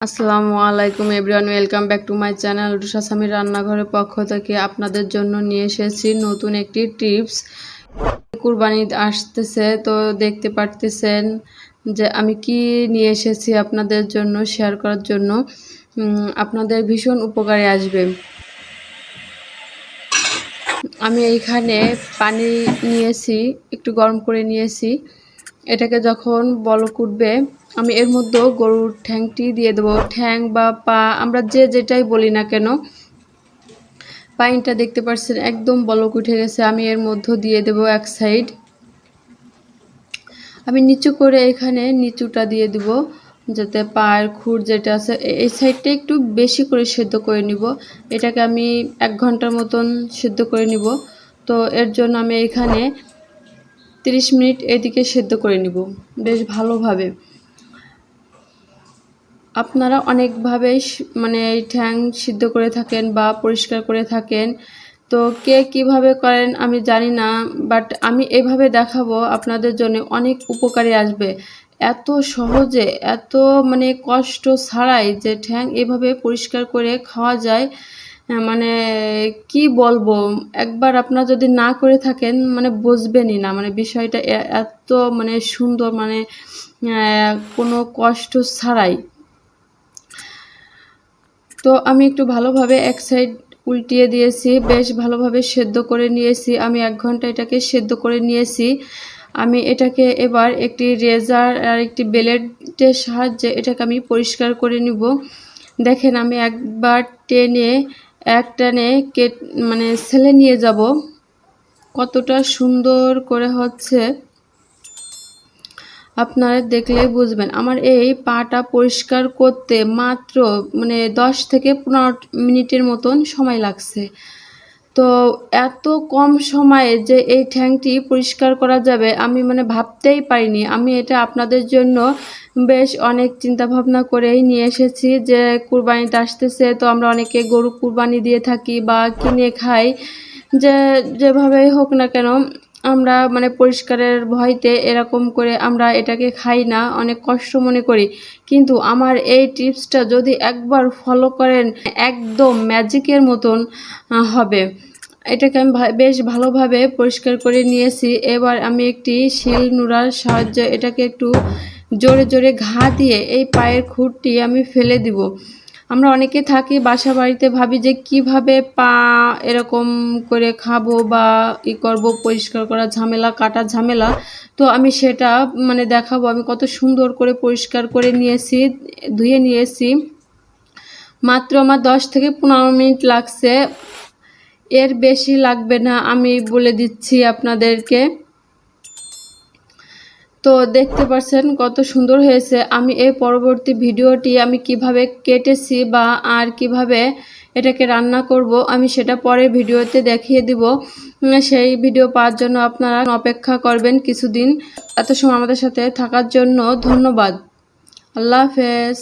আসসালামু আলাইকুম everyone, welcome back to my channel Rusha Samir রান্নাঘরের পক্ষ থেকে আপনাদের জন্য নিয়ে এসেছি নতুন একটি টিপস। কুরবানি আসতেছে, তো দেখতে পারতেছেন যে আমি কি নিয়ে এসেছি আপনাদের জন্য শেয়ার করার জন্য। আপনাদের ভীষণ উপকারে আসবে। আমি এইখানে পানি নিয়েছি, একটু গরম করে নিয়েছি। এটাকে যখন বলক উঠবে আমি এর মধ্যে গরুর ঠ্যাংটি দিয়ে দেবো। ঠ্যাং বা পা আমরা যেটাই বলি না কেন। পানিটা দেখতে পাচ্ছেন একদম বলক উঠে গেছে। আমি এর মধ্যে দিয়ে দেব এক সাইড। আমি নিচু করে এখানে নিচুটা দিয়ে দিব, যাতে পায়ের খুর যেটা আছে এই সাইডটা একটু বেশি করে সেদ্ধ করে নিব। এটাকে আমি 1 ঘন্টার মতন সেদ্ধ করে নিব। তো এর জন্য আমি এখানে 30 মিনিট এদিকে সেদ্ধ করে নিব বেশ ভালোভাবে। আপনারা অনেকভাবেই মানে এই ঠ্যাং সিদ্ধ করে থাকেন বা পরিষ্কার করে থাকেন, তো কে কিভাবে করেন আমি জানি না, বাট আমি এভাবে দেখাবো আপনাদের জন্য, অনেক উপকারে আসবে। এত সহজে, এত মানে কষ্ট ছাড়াই যে ঠ্যাং এভাবে পরিষ্কার করে খাওয়া যায়, মানে কি বলবো। একবার আপনারা যদি না করে থাকেন মানে বুঝবেনই না, মানে বিষয়টা এত মানে সুন্দর, মানে কোনো কষ্ট ছাড়াই। তো আমি একটু ভালোভাবে এক সাইড উল্টিয়ে দিয়েছি, বেশ ভালোভাবে সেদ্ধ করে নিয়েছি। আমি 1 ঘন্টা এটাকে সেদ্ধ করে নিয়েছি। আমি এটাকে এবার একটি রেজার আর একটি ব্লেডের সাহায্যে এটাকে আমি পরিষ্কার করে নিব। দেখেন আমি একবার টেনে এক টানে মানে ছেলে নিয়ে যাব, কতটা সুন্দর করে হচ্ছে আপনারা দেখলেই বুঝবেন। আমার এই পাটা পরিষ্কার করতে মাত্র মানে 10 থেকে 15 মিনিটের মতন সময় লাগছে। তো এত কম সময়ে যে এই ঠ্যাংটি পরিষ্কার করা যাবে আমি মানে ভাবতেই পারিনি। আমি এটা আপনাদের জন্য বেশ অনেক চিন্তাভাবনা করেই নিয়ে এসেছি, যে কুরবানিতে আসতেছে, তো আমরা অনেকে গরু কুরবানি দিয়ে থাকি বা কিনে খাই, যেভাবেই হোক না কেন আমরা মানে পরিষ্কারের ভয়তে এরকম করে আমরা এটাকে খাই না, অনেক কষ্ট মনে করি। কিন্তু আমার এই টিপসটা যদি একবার ফলো করেন একদম ম্যাজিকের মতন হবে। এটাকে আমি বেশ ভালোভাবে পরিষ্কার করে নিয়েছি। এবার আমি একটি শিল নোড়ার সাহায্যে এটাকে একটু জোরে জোরে ঘা দিয়ে এই পায়ের খুরটি আমি ফেলে দিব। আমরা অনেকে থাকি বাসা বাড়িতে, ভাবি যে কিভাবে পা এরকম করে খাবো বা করব, পরিষ্কার করা ঝামেলা, কাটার ঝামেলা। তো আমি সেটা মানে দেখাবো আমি কত সুন্দর করে পরিষ্কার করে নিয়েছি, ধুয়ে নিয়েছি। মাত্র আমার 10 থেকে 15 মিনিট লাগছে, এর বেশি লাগবে না, আমি বলে দিচ্ছি আপনাদেরকে। তো দেখতে পাচ্ছেন কত সুন্দর হয়েছে। আমি এই পরবর্তী ভিডিওটি আমি কিভাবে কেটেছি বা আর কিভাবে এটাকে রান্না করব আমি সেটা পরের ভিডিওতে দেখিয়ে দিব। সেই ভিডিও পাওয়ার জন্য আপনারা অপেক্ষা করবেন কিছুদিন। এত সময় আমাদের সাথে থাকার জন্য ধন্যবাদ। আল্লাহ হাফেজ।